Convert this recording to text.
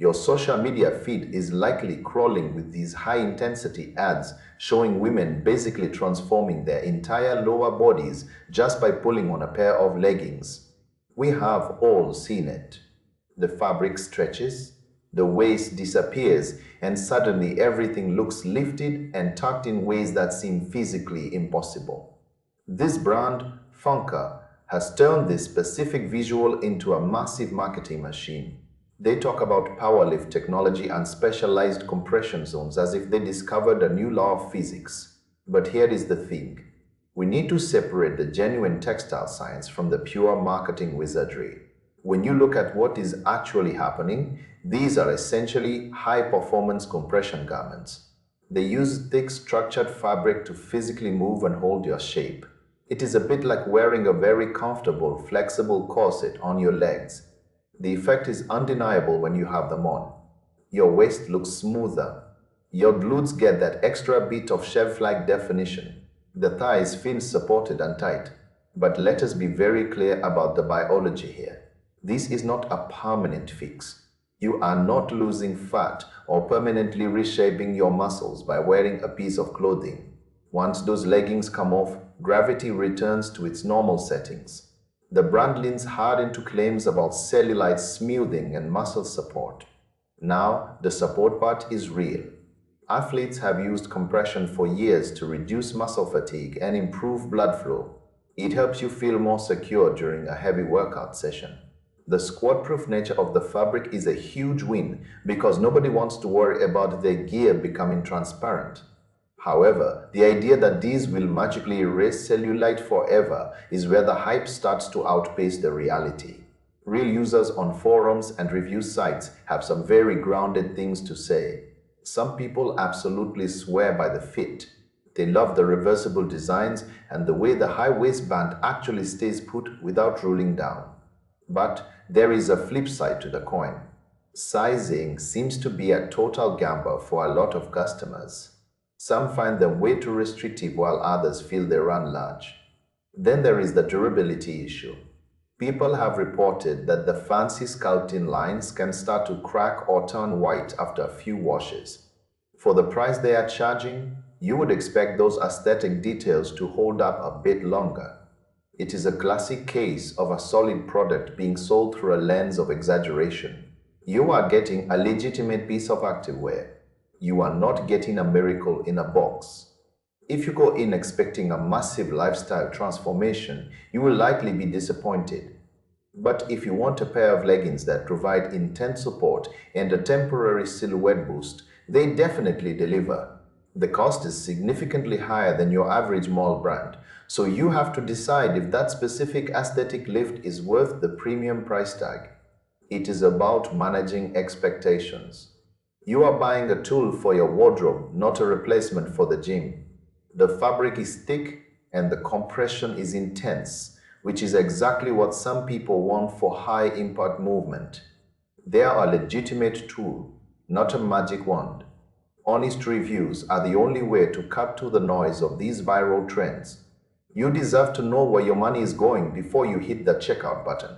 Your social media feed is likely crawling with these high-intensity ads showing women basically transforming their entire lower bodies just by pulling on a pair of leggings. We have all seen it. The fabric stretches, the waist disappears, and suddenly everything looks lifted and tucked in ways that seem physically impossible. This brand, Fanka, has turned this specific visual into a massive marketing machine. They talk about powerlift technology and specialized compression zones as if they discovered a new law of physics. But here is the thing. We need to separate the genuine textile science from the pure marketing wizardry. When you look at what is actually happening, these are essentially high-performance compression garments. They use thick, structured fabric to physically move and hold your shape. It is a bit like wearing a very comfortable, flexible corset on your legs. The effect is undeniable when you have them on. Your waist looks smoother. Your glutes get that extra bit of shelf-like definition. The thighs feel supported and tight. But let us be very clear about the biology here. This is not a permanent fix. You are not losing fat or permanently reshaping your muscles by wearing a piece of clothing. Once those leggings come off, gravity returns to its normal settings. The brand leans hard into claims about cellulite smoothing and muscle support. Now, the support part is real. Athletes have used compression for years to reduce muscle fatigue and improve blood flow. It helps you feel more secure during a heavy workout session. The squat-proof nature of the fabric is a huge win because nobody wants to worry about their gear becoming transparent. However, the idea that these will magically erase cellulite forever is where the hype starts to outpace the reality. Real users on forums and review sites have some very grounded things to say. Some people absolutely swear by the fit. They love the reversible designs and the way the high waistband actually stays put without rolling down. But there is a flip side to the coin. Sizing seems to be a total gamble for a lot of customers. Some find them way too restrictive while others feel they run large. Then there is the durability issue. People have reported that the fancy sculpting lines can start to crack or turn white after a few washes. For the price they are charging, you would expect those aesthetic details to hold up a bit longer. It is a classic case of a solid product being sold through a lens of exaggeration. You are getting a legitimate piece of activewear. You are not getting a miracle in a box. If you go in expecting a massive lifestyle transformation, you will likely be disappointed. But if you want a pair of leggings that provide intense support and a temporary silhouette boost, they definitely deliver. The cost is significantly higher than your average mall brand, so you have to decide if that specific aesthetic lift is worth the premium price tag. It is about managing expectations. You are buying a tool for your wardrobe, not a replacement for the gym. The fabric is thick and the compression is intense, which is exactly what some people want for high-impact movement. They are a legitimate tool, not a magic wand. Honest reviews are the only way to cut through the noise of these viral trends. You deserve to know where your money is going before you hit the checkout button.